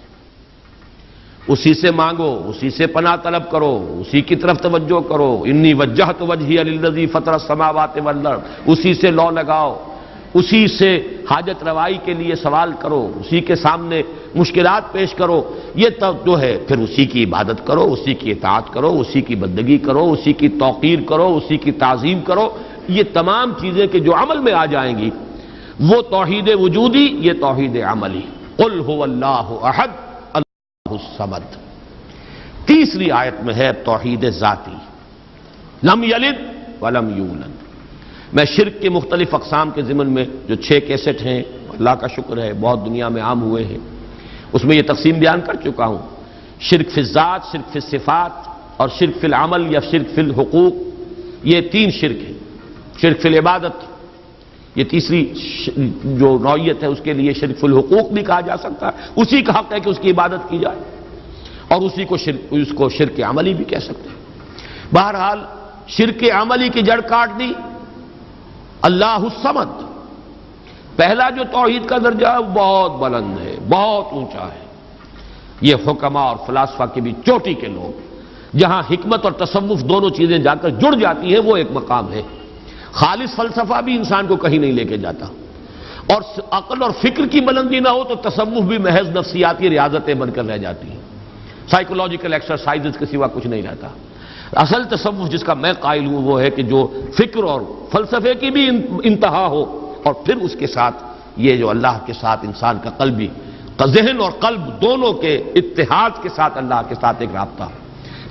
اسی سے مانگو، اسی سے پناہ طلب کرو، اسی کی طرف توجہ کرو، انی وجہت وجہی للذی فطر السماوات والارض، اسی سے لو لگاؤ، اسی سے حاجت روائی کے لیے سوال کرو، اسی کے سامنے مشکلات پیش کرو، یہ تو جو ہے پھر اسی کی عبادت کرو، اسی کی اطاعت کرو، اسی کی بندگی کرو، اسی کی توقیر کرو، اسی کی تعظیم کرو۔ یہ تمام چیزیں کہ جو عمل میں آ جائیں گی وہ توحید وجودی، یہ توحید عملی۔ قل هو اللہ احد اللہ الصمد۔ تیسری آیت میں ہے توحید ذاتی، لم یلد ولم یولد۔ میں شرک کے مختلف اقسام کے ضمن میں جو 6 کیسٹ ہیں، اللہ کا شکر ہے بہت دنیا میں عام ہوئے ہیں، اس میں یہ تقسیم بیان کر چکا ہوں۔ شرک فی الذات، شرک فی الصفات، اور شرک فی العمل یا شرک فی الحقوق، یہ 3 شرک ہیں۔ شرک فی العبادت، یہ تیسری جو نوعیت ہے، اس کے لیے شرک فی الحقوق بھی کہا جا سکتا ہے، اسی کا حق ہے کہ اس کی عبادت کی جائے، اور اس کو شرک عملی بھی کہہ سکتے ہیں۔ بہرحال شرک عملی کی جڑ کاٹ دی اللہ الصمد۔ پہلا جو توحید کا درجہ ہے وہ بہت بلند ہے، بہت اونچا ہے۔ یہ حکماء اور فلاسفہ کی بھی چوٹی کے لوگ، جہاں حکمت اور تصوف دونوں چیزیں جا کر جڑ جاتی ہیں، وہ ایک مقام ہے۔ خالص فلسفہ بھی انسان کو کہیں نہیں لے کے جاتا، اور عقل اور فکر کی بلندی نہ ہو تو تصوف بھی محض نفسیاتی ریاضتیں بن کر رہ جاتی ہیں، سائیکولوجیکل ایکسرسائزز کے سوا کچھ نہیں رہتا۔ اصل تصوف جس کا میں قائل ہوں وہ ہے کہ جو فکر اور فلسفے کی بھی انتہا ہو، اور پھر اس کے ساتھ یہ جو اللہ کے ساتھ انسان کا قلبی، ذہن اور قلب دونوں کے اتحاد کے ساتھ اللہ کے ساتھ ایک رابطہ۔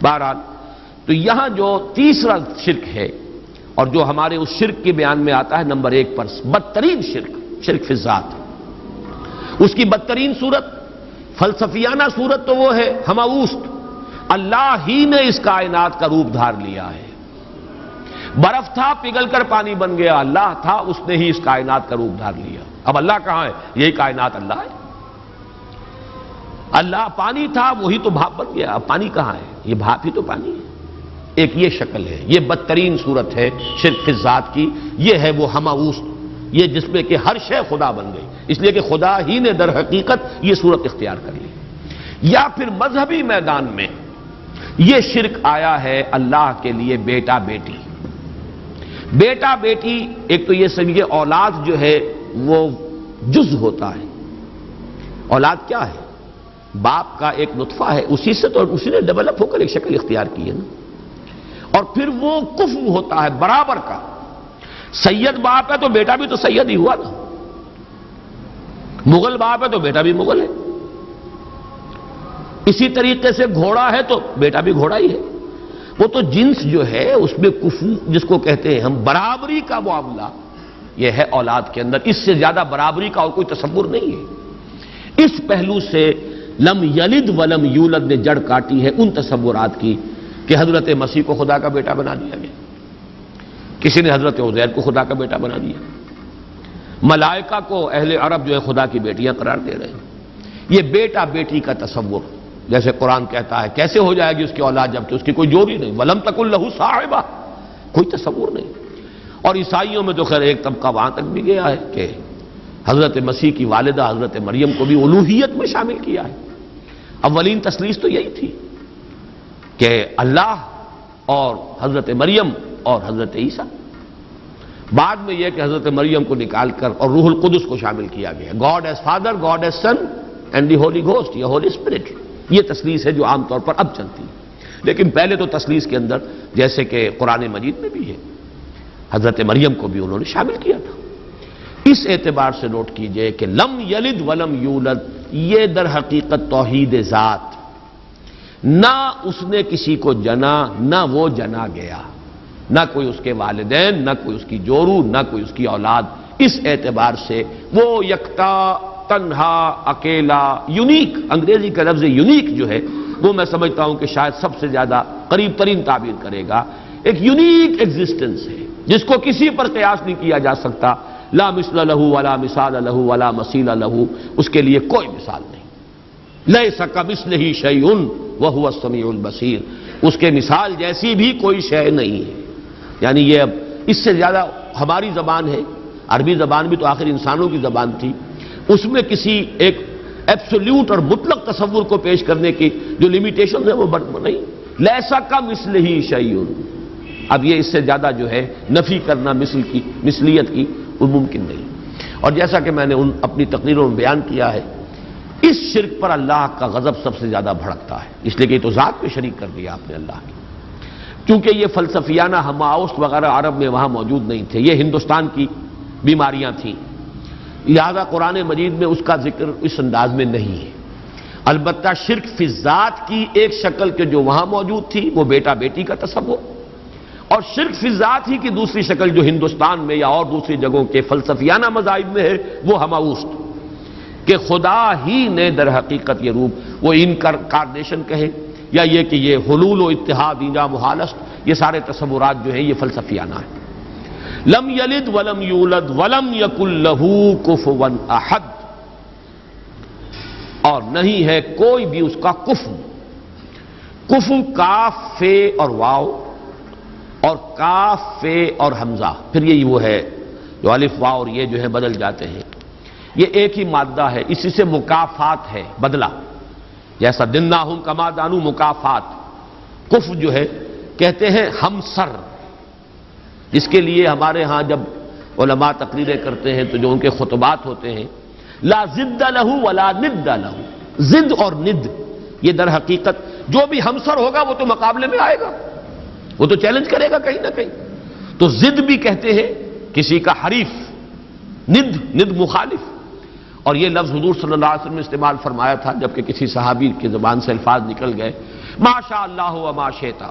بہرحال تو یہاں جو تیسرا شرک ہے، اور جو ہمارے اس شرک کے بیان میں آتا ہے نمبر 1 پر، بدترین شرک، شرک فی الذات۔ اس کی بدترین صورت، فلسفیانہ صورت تو وہ ہے ہماوست، اللہ ہی نے اس کائنات کا روپ دھار لیا ہے۔ برف تھا پگھل کر پانی بن گیا، اللہ تھا اس نے ہی اس کائنات کا روپ دھار لیا۔ اب اللہ کہاں ہے؟ یہی کائنات اللہ ہے۔ اللہ پانی تھا، وہی تو بھاپ بن گیا، اب پانی کہاں ہے؟ یہ بھاپ ہی تو پانی ہے۔ ایک یہ شکل ہے، یہ بدترین صورت ہے شرک فی الذات کی، یہ ہے وہ ہماوست، یہ جس میں کہ ہر شے خدا بن گئی، اس لیے کہ خدا ہی نے در حقیقت یہ صورت اختیار کر لی۔ یا پھر مذہبی میدان میں یہ شرک آیا ہے اللہ کے لیے بیٹا بیٹی۔ بیٹا بیٹی، ایک تو یہ سمجھے اولاد جو ہے وہ جز ہوتا ہے۔ اولاد کیا ہے؟ باپ کا ایک نطفہ ہے، اسی سے تو اسی نے ڈیولپ ہو کر ایک شکل اختیار کی ہے نا، اور پھر وہ کفو ہوتا ہے برابر کا۔ سید باپ ہے تو بیٹا بھی تو سید ہی ہوا نا، مغل باپ ہے تو بیٹا بھی مغل ہے، اسی طریقے سے گھوڑا ہے تو بیٹا بھی گھوڑا ہی ہے۔ وہ تو جنس جو ہے اس میں کفو جس کو کہتے ہیں ہم، برابری کا معاملہ یہ ہے اولاد کے اندر، اس سے زیادہ برابری کا اور کوئی تصور نہیں ہے۔ اس پہلو سے لم یلد ولم یولد نے جڑ کاٹی ہے ان تصورات کی کہ حضرت مسیح کو خدا کا بیٹا بنا دیا گیا، کسی نے حضرت عزیر کو خدا کا بیٹا بنا دیا، ملائکہ کو اہل عرب جو ہے خدا کی بیٹیاں قرار دے رہے ہیں۔ یہ بیٹا بیٹی کا تصور، جیسے قرآن کہتا ہے کیسے ہو جائے گی اس کی اولاد جبکہ اس کی کوئی جوڑی نہیں، ولم تکن لہ صاحبہ، کوئی تصور نہیں۔ اور عیسائیوں میں تو خیر ایک طبقہ وہاں تک بھی گیا ہے کہ حضرت مسیح کی والدہ حضرت مریم کو بھی الوہیت میں شامل کیا ہے۔ اولین تثلیث تو یہی تھی کہ اللہ اور حضرت مریم اور حضرت عیسیٰ، بعد میں یہ کہ حضرت مریم کو نکال کر اور روح القدس کو شامل کیا گیا، God is Father, God is Son and the Holy Ghost یا ہولی اسپرٹ۔ یہ تثلیث ہے جو عام طور پر اب چلتی ہے، لیکن پہلے تو تثلیث کے اندر جیسے کہ قرآن مجید میں بھی ہے، حضرت مریم کو بھی انہوں نے شامل کیا تھا۔ اس اعتبار سے نوٹ کیجئے کہ لم یلد ولم یولد یہ در حقیقت توحید ذات، نہ اس نے کسی کو جنا نہ وہ جنا گیا، نہ کوئی اس کے والدین، نہ کوئی اس کی جورو، نہ کوئی اس کی اولاد۔ اس اعتبار سے وہ یکتا تنہا، اکیلا، یونیک، انگریزی کا لفظ یونیک جو ہے وہ میں سمجھتا ہوں کہ شاید سب سے زیادہ قریب ترین تعبیر کرے گا. ایک یونیک ایگزسٹنس ہے جس کو کسی پر قیاس نہیں کیا جا سکتا. لا مثل لہ ولا مثال لہ ولا مثیل لہ، اس کے لیے کوئی مثال نہیں. لیس کمثلہ شیء وہو السمیع البصیر، اس کے مثال جیسی بھی کوئی شے نہیں ہے. یعنی یہ اب اس سے زیادہ ہماری زبان ہے، عربی زبان بھی تو آخر انسانوں کی زبان تھی، اس میں کسی ایک ایبسولوٹ اور مطلق تصور کو پیش کرنے کی جو لمیٹیشن ہے وہ نہیں. لیسا کمثلہ شیء، اب یہ اس سے زیادہ جو ہے نفی کرنا مثل کی، مثلیت کی، وہ ممکن نہیں. اور جیسا کہ میں نے اپنی تقریروں میں بیان کیا ہے، اس شرک پر اللہ کا غضب سب سے زیادہ بھڑکتا ہے، اس لیے کہ یہ تو ذات پہ شریک کر دیا آپ نے اللہ کی. کیونکہ یہ فلسفیانہ ہماؤست وغیرہ عرب میں وہاں موجود نہیں تھے، یہ ہندوستان کی بیماریاں تھیں، لہذا قرآن مجید میں اس کا ذکر اس انداز میں نہیں ہے. البتہ شرک فی ذات کی ایک شکل کے جو وہاں موجود تھی وہ بیٹا بیٹی کا تصور، اور شرک فی ذات ہی کی دوسری شکل جو ہندوستان میں یا اور دوسری جگہوں کے فلسفیانہ مذاہب میں ہے وہ ہماؤست، کہ خدا ہی نے در حقیقت یہ روپ، وہ انکارنیشن کہیں یا یہ کہ یہ حلول و اتحاد ایجا محالست، یہ سارے تصورات جو ہیں یہ فلسفیانہ ہیں. لم یلد ولم یولد ولم یکن لہ کفوا احد، اور نہیں ہے کوئی بھی اس کا کفو. کفو کاف فے اور واو، اور کاف فے اور حمزہ، پھر یہی وہ ہے جو الف واو اور یہ جو ہے بدل جاتے ہیں، یہ ایک ہی مادہ ہے، اسی سے مکافات ہے، بدلہ، جیسا دناہم کما دانو مکافات. کف جو ہے کہتے ہیں ہمسر، جس کے لیے ہمارے ہاں جب علماء تقریریں کرتے ہیں تو جو ان کے خطبات ہوتے ہیں، لا ضد لہ ولا ند لہ، ضد اور ند یہ در حقیقت جو بھی ہمسر ہوگا وہ تو مقابلے میں آئے گا، وہ تو چیلنج کرے گا کہیں نہ کہیں. تو ضد بھی کہتے ہیں کسی کا حریف، ند مخالف. اور یہ لفظ حضور صلی اللہ علیہ وسلم نے استعمال فرمایا تھا جبکہ کسی صحابی کی زبان سے الفاظ نکل گئے، ما شاء اللہ و ما شئت،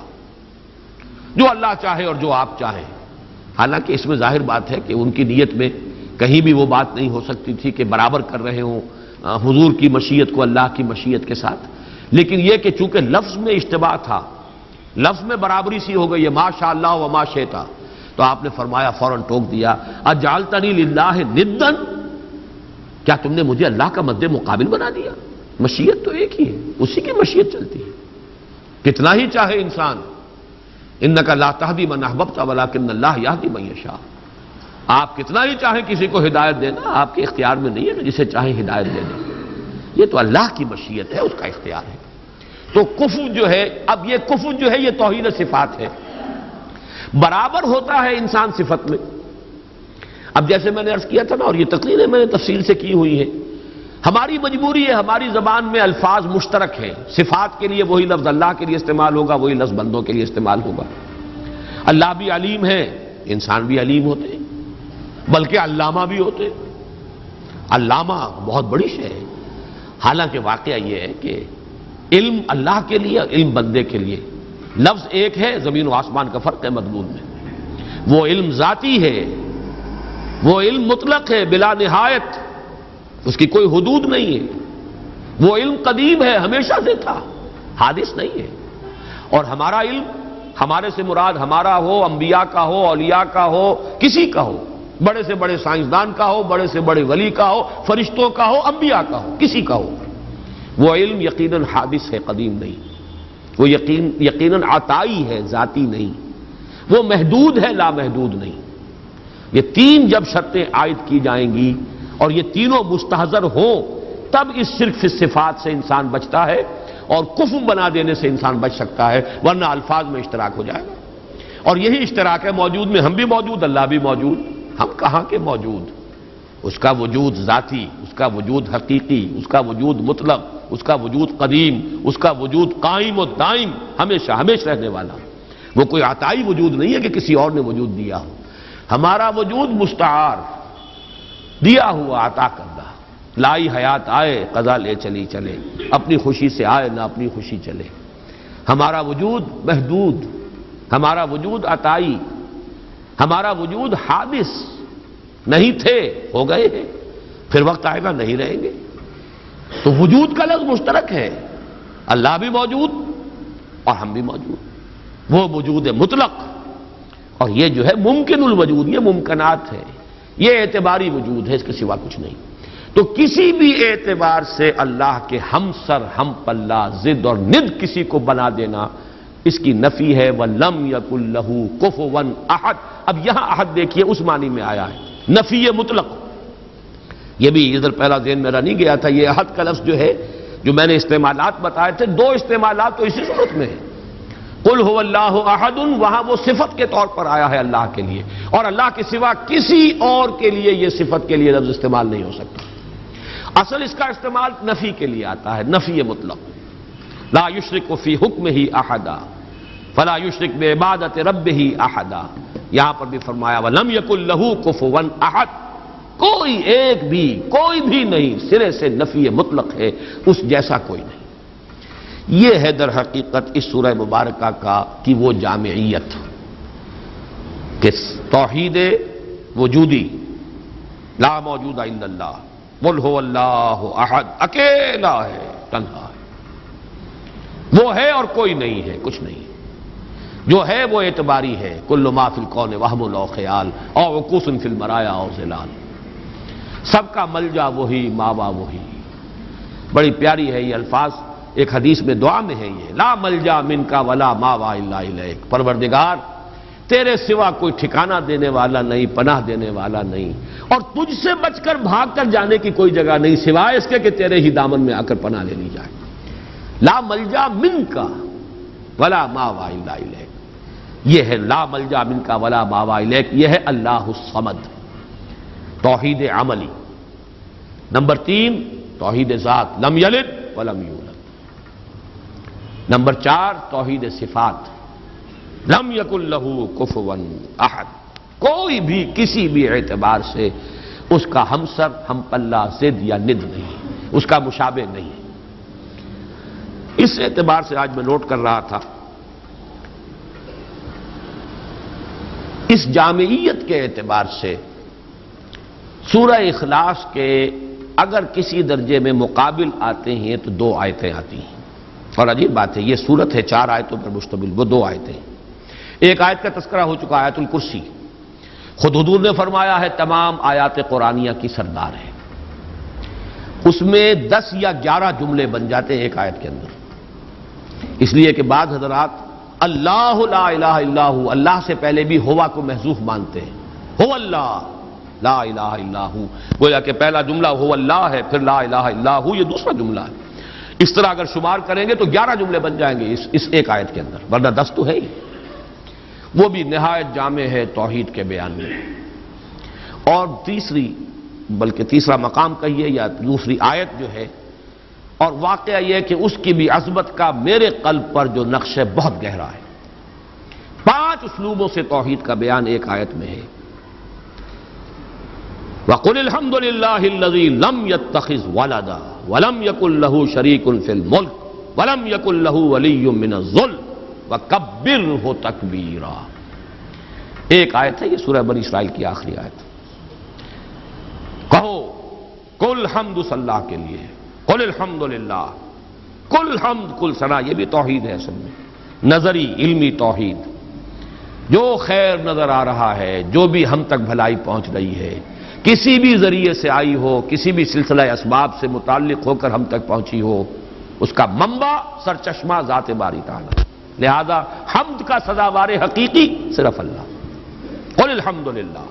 جو اللہ چاہے اور جو آپ چاہیں. حالانکہ اس میں ظاہر بات ہے کہ ان کی نیت میں کہیں بھی وہ بات نہیں ہو سکتی تھی کہ برابر کر رہے ہوں حضور کی مشیت کو اللہ کی مشیت کے ساتھ، لیکن یہ کہ چونکہ لفظ میں اشتباہ تھا، لفظ میں برابری سی ہو گئی ہے، ما شاء اللہ و ما شئت، تو آپ نے فرمایا، فوراً ٹوک دیا، اجعلتنی للہ ندا، کیا تم نے مجھے اللہ کا مد مقابل بنا دیا؟ مشیت تو ایک ہی ہے، اسی کی مشیت چلتی ہے، کتنا ہی چاہے انسان. انک لا تہدی من احببت ولکن اللہ یہدی من یشاء، آپ کتنا ہی چاہیں کسی کو ہدایت دینا، آپ کے اختیار میں نہیں ہے کہ جسے چاہیں ہدایت دے دیں، یہ تو اللہ کی مشیت ہے، اس کا اختیار ہے. تو کفر جو ہے، اب یہ کفر جو ہے یہ توہین صفات ہے، برابر ہوتا ہے انسان صفت میں. اب جیسے میں نے عرض کیا تھا نا، اور یہ تقریریں میں نے تفصیل سے کی ہوئی ہیں، ہماری مجبوری ہے، ہماری زبان میں الفاظ مشترک ہیں، صفات کے لیے وہی لفظ اللہ کے لیے استعمال ہوگا، وہی لفظ بندوں کے لیے استعمال ہوگا. اللہ بھی علیم ہے، انسان بھی علیم ہوتے ہیں، بلکہ علامہ بھی ہوتے ہیں. علامہ بہت بڑی شے ہے. حالانکہ واقعہ یہ ہے کہ علم اللہ کے لیے، علم بندے کے لیے، لفظ ایک ہے، زمین و آسمان کا فرق ہے مضمون میں. وہ علم ذاتی ہے، وہ علم مطلق ہے بلا نہایت، اس کی کوئی حدود نہیں ہے. وہ علم قدیم ہے، ہمیشہ سے تھا، حادث نہیں ہے. اور ہمارا علم، ہمارے سے مراد ہمارا ہو، انبیاء کا ہو، اولیاء کا ہو، کسی کا ہو، بڑے سے بڑے سائنسدان کا ہو، بڑے سے بڑے ولی کا ہو، فرشتوں کا ہو، انبیاء کا ہو، کسی کا ہو، وہ علم یقیناً حادث ہے، قدیم نہیں. وہ یقیناً عطائی ہے، ذاتی نہیں. وہ محدود ہے، لامحدود نہیں. یہ تین جب شرطیں عائد کی جائیں گی اور یہ تینوں مستحضر ہوں تب اس شرک فی الصفات سے انسان بچتا ہے، اور کفر بنا دینے سے انسان بچ سکتا ہے، ورنہ الفاظ میں اشتراک ہو جائے گا. اور یہی اشتراک ہے موجود میں، ہم بھی موجود، اللہ بھی موجود. ہم کہاں کے موجود؟ اس کا وجود ذاتی، اس کا وجود حقیقی، اس کا وجود مطلق، اس کا وجود قدیم، اس کا وجود قائم و دائم، ہمیشہ ہمیشہ رہنے والا. وہ کوئی عطائی وجود نہیں ہے کہ کسی اور نے وجود دیا ہو. ہمارا وجود مستعار، دیا ہوا، عطا کردہ. لائی حیات آئے، قضا لے چلی چلے، اپنی خوشی سے آئے نہ اپنی خوشی چلے. ہمارا وجود محدود، ہمارا وجود عطائی، ہمارا وجود حادث. نہیں تھے، ہو گئے ہیں. پھر وقت آئے گا نہیں رہیں گے. تو وجود کا لفظ مشترک ہے، اللہ بھی موجود اور ہم بھی موجود. وہ وجود مطلق اور یہ جو ہے ممکن الوجود، یہ ممکنات ہے، یہ اعتباری وجود ہے، اس کے سوا کچھ نہیں. تو کسی بھی اعتبار سے اللہ کے ہم سر ہم پلہ ضد اور ند کسی کو بنا دینا اس کی نفی ہے. وَلَمْ يَكُنْ لَهُ كُفُوًا أَحَدٌ. اب یہاں احد دیکھیے اس معنی میں آیا ہے، نفی مطلق. یہ بھی ادھر پہلا ذہن میرا نہیں گیا تھا، یہ احد کا لفظ جو ہے جو میں نے استعمالات بتائے تھے، دو استعمالات تو اسی صورت میں ہیں. قُلْ هُوَ اللَّهُ أَحَدٌ وہاں وہ صفت کے طور پر آیا ہے اللہ کے لیے، اور اللہ کے سوا کسی اور کے لیے یہ صفت کے لیے لفظ استعمال نہیں ہو سکتا. اصل اس کا استعمال نفی کے لیے آتا ہے، نفی مطلق. لا یشرک فی حکمہ احدا فلا یشرک بعبادۃ ربہ احدا. یہاں پر بھی فرمایا وَلَمْ يَكُنْ لَهُ كُفُوًا أَحَدٌ. کوئی ایک بھی، کوئی بھی نہیں، سرے سے نفی مطلق ہے، اس جیسا کوئی نہیں. یہ ہے در حقیقت اس سورہ مبارکہ کا کی وہ جامعیت کہ توحید وجودی، لا موجود الا اللہ، قل هو اللہ احد، اکیلا ہے، تنہا ہے، وہ ہے اور کوئی نہیں ہے، کچھ نہیں. جو ہے وہ اعتباری ہے. کل ما فی الکون وہم او خیال او عکوس فی المرایا او ظلال. سب کا ملجا وہی، ماوا وہی. بڑی پیاری ہے یہ الفاظ، ایک حدیث میں دعا میں ہے یہ، لا ملجا منک ولا ماوا الا الیک. پروردگار تیرے سوا کوئی ٹھکانہ دینے والا نہیں، پناہ دینے والا نہیں، اور تجھ سے بچ کر بھاگ کر جانے کی کوئی جگہ نہیں سوائے اس کے کہ تیرے ہی دامن میں آ کر پناہ لے لی جائے. لا ملجا منک ولا ماوا الا الیک. یہ ہے لا ملجا منک ولا ماوا الیک. یہ ہے اللہ الصمد، توحید عملی. نمبر 3 توحید ذات، لم یلد ولم یولد. نمبر 4 توحید صفات، لم یکن لہ کفوا احد. کوئی بھی کسی بھی اعتبار سے اس کا ہمسر، ہم پلہ، ضد یا ند نہیں، اس کا مشابہ نہیں. اس اعتبار سے آج میں نوٹ کر رہا تھا، اس جامعیت کے اعتبار سے سورہ اخلاص کے اگر کسی درجے میں مقابل آتے ہیں تو 2 آیتیں آتی ہیں. اور عجیب بات ہے، یہ سورت ہے 4 آیتوں پر مشتمل، وہ 2 آیتیں. ایک آیت کا تذکرہ ہو چکا، آیت الکرسی. خود حضور نے فرمایا ہے تمام آیات قرآنیہ کی سردار ہے. اس میں 10 یا 11 جملے بن جاتے ہیں ایک آیت کے اندر. اس لیے کہ بعض حضرات اللہ لا الہ الا ہو، اللہ سے پہلے بھی ہوا کو محذوف مانتے ہیں. ہو اللہ لا الہ الا ہو، گویا کہ پہلا جملہ ہو اللہ ہے، پھر لا الہ الا ہو یہ دوسرا جملہ ہے. اس طرح اگر شمار کریں گے تو 11 جملے بن جائیں گے اس ایک آیت کے اندر، ورنہ 10 تو ہے ہی. وہ بھی نہایت جامع ہے توحید کے بیان میں. اور تیسرا مقام کہیے یا دوسری آیت جو ہے، اور واقعہ یہ کہ اس کی بھی عظمت کا میرے قلب پر جو نقش ہے بہت گہرا ہے. 5 اسلوبوں سے توحید کا بیان ایک آیت میں ہے. وَقُلِ الْحَمْدُ لِلَّهِ الَّذِي لَمْ يَتَّخِذْ وَلَدًا وَلَمْ يَكُنْ لَهُ شَرِيكٌ فِي الْمُلْكِ وَلَمْ يَكُنْ لَهُ وَلِيٌّ مِّنَ الذُّلِّ وَكَبِّرْهُ تَكْبِيرًا. ایک آیت ہے یہ سورہ بنی اسرائیل کی آخری آیت. کہو کل حمد اللہ کے لیے، قل الحمد للہ، کل حمد کل ثنا. یہ بھی توحید ہے اصل میں، نظری علمی توحید. جو خیر نظر آ رہا ہے، جو بھی ہم تک بھلائی پہنچ رہی ہے، کسی بھی ذریعے سے آئی ہو، کسی بھی سلسلہ اسباب سے متعلق ہو کر ہم تک پہنچی ہو، اس کا منبع سرچشمہ ذات باری تعالی. لہذا حمد کا سزاوار حقیقی صرف اللہ. قل الحمد للہ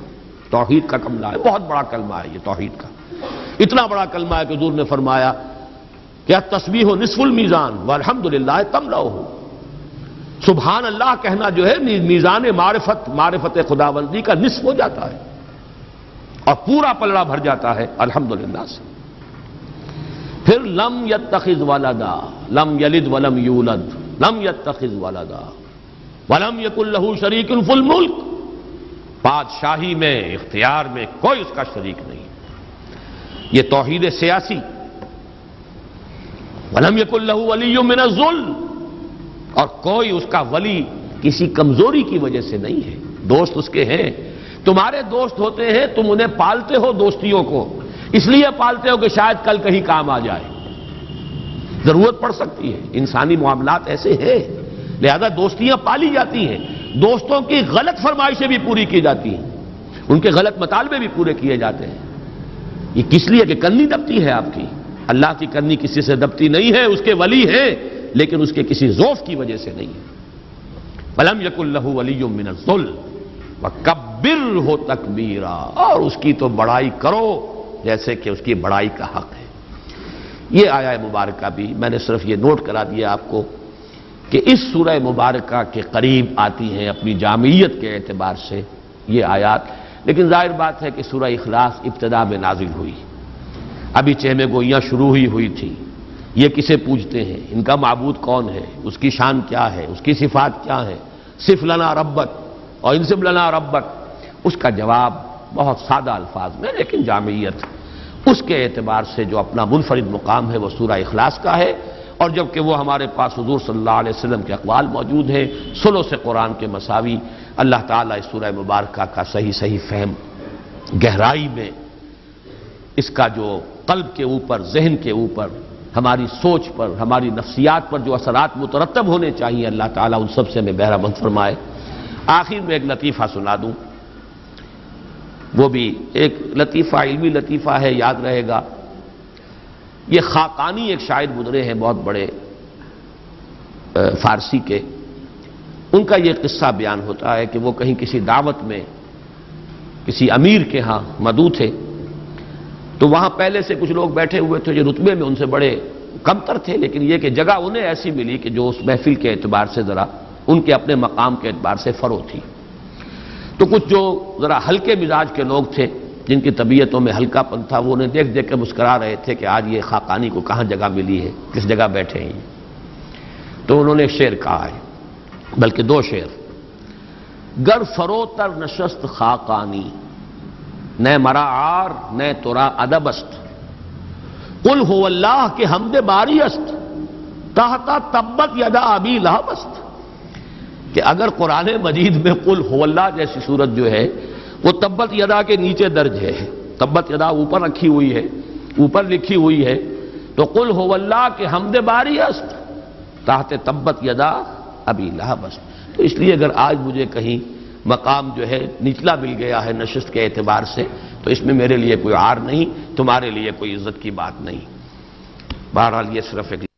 توحید کا کلمہ ہے، بہت بڑا کلمہ ہے یہ توحید کا. اتنا بڑا کلمہ ہے کہ حضور نے فرمایا کہ التسبیح نصف المیزان والحمد للہ تملؤہ. سبحان اللہ کہنا جو ہے میزان معرفت خداوندی کا نصف ہو جاتا ہے اور پورا پلڑا بھر جاتا ہے الحمدللہ سے. پھر لم یتخذ ولدا، لم یلد ولم یولد، لم یتخذ ولدا ولم یکن لہ شریک فی الملک. بادشاہی میں، اختیار میں کوئی اس کا شریک نہیں. یہ توحید سیاسی. ولم یکن لہ ولی من الذل، اور کوئی اس کا ولی کسی کمزوری کی وجہ سے نہیں ہے. دوست اس کے ہیں، تمہارے دوست ہوتے ہیں، تم انہیں پالتے ہو دوستیوں کو، اس لیے پالتے ہو کہ شاید کل کہیں کام آ جائے، ضرورت پڑ سکتی ہے، انسانی معاملات ایسے ہیں، لہذا دوستیاں پالی جاتی ہیں، دوستوں کی غلط فرمائشیں بھی پوری کی جاتی ہیں، ان کے غلط مطالبے بھی پورے کیے جاتے ہیں۔ یہ کس لیے کہ کرنی دبتی ہے آپ کی، اللہ کی کرنی کسی سے دبتی نہیں ہے، اس کے ولی ہیں لیکن اس کے کسی ذوف کی وجہ سے نہیں ہے۔ فَلَمْ يَكُنْ لَهُ وَلِيٌّ مِّنَ الذُّلِّ وَكَبِّرْهُ تَكْبِيرًا، اور اس کی تو بڑائی کرو جیسے کہ اس کی بڑائی کا حق ہے۔ یہ آیہ مبارکہ بھی میں نے صرف یہ نوٹ کرا دیا آپ کو کہ اس سورہ مبارکہ کے قریب آتی ہیں اپنی جامعیت کے اعتبار سے یہ آیات، لیکن ظاہر بات ہے کہ سورہ اخلاص ابتدا میں نازل ہوئی، ابھی چہمے گوئیاں شروع ہوئی تھی، یہ کسے پوجتے ہیں، ان کا معبود کون ہے، اس کی شان کیا ہے، اس کی صفات کیا ہے، صف لنا ربک اور انصب لنا ربک، اس کا جواب بہت سادہ الفاظ میں لیکن جامعیت اس کے اعتبار سے جو اپنا منفرد مقام ہے وہ سورہ اخلاص کا ہے، اور جبکہ وہ ہمارے پاس حضور صلی اللہ علیہ وسلم کے اقوال موجود ہیں ثلث قرآن کے مساوی، اللہ تعالیٰ اس سورہ مبارکہ کا صحیح فہم گہرائی میں اس کا جو قلب کے اوپر، ذہن کے اوپر، ہماری سوچ پر، ہماری نفسیات پر جو اثرات مترتب ہونے چاہیے اللہ تعالیٰ ان سب سے ہمیں بہرہ مند فرمائے۔ آخر میں ایک لطیفہ سنا دوں، وہ بھی ایک لطیفہ، علمی لطیفہ ہے، یاد رہے گا۔ یہ خاقانی ایک شاعر گزرے ہیں بہت بڑے فارسی کے، ان کا یہ قصہ بیان ہوتا ہے کہ وہ کہیں کسی دعوت میں کسی امیر کے ہاں مدعو تھے، تو وہاں پہلے سے کچھ لوگ بیٹھے ہوئے تھے جو رتبے میں ان سے بڑے کمتر تھے، لیکن یہ کہ جگہ انہیں ایسی ملی کہ جو اس محفل کے اعتبار سے ذرا ان کے اپنے مقام کے اعتبار سے فروغ تھی۔ تو کچھ جو ذرا ہلکے مزاج کے لوگ تھے جن کی طبیعتوں میں ہلکا پن تھا، وہ انہیں دیکھ دیکھ کے مسکرا رہے تھے کہ آج یہ خاقانی کو کہاں جگہ ملی ہے، کس جگہ بیٹھے ہیں۔ تو انہوں نے ایک شعر کہا ہے، بلکہ دو شعر۔ گر فروتر نشست خاقانی، نہ مرا عار نہ ترا ادب است، قل هو اللہ کے حمد باری است، تحت تبت یدا ابی لہب است۔ کہ اگر قرآن مجید میں قل هو اللہ جیسی صورت جو ہے وہ تبت یدا کے نیچے درج ہے، تبت یدا اوپر رکھی ہوئی ہے، اوپر لکھی ہوئی ہے، تو قل هو اللہ کے حمد باری است، تحت تبت یدا ابی لہب است۔ تو اس لیے اگر آج مجھے کہیں مقام جو ہے نچلا مل گیا ہے نشست کے اعتبار سے، تو اس میں میرے لیے کوئی عار نہیں، تمہارے لیے کوئی عزت کی بات نہیں۔ بہرحال یہ صرف ایک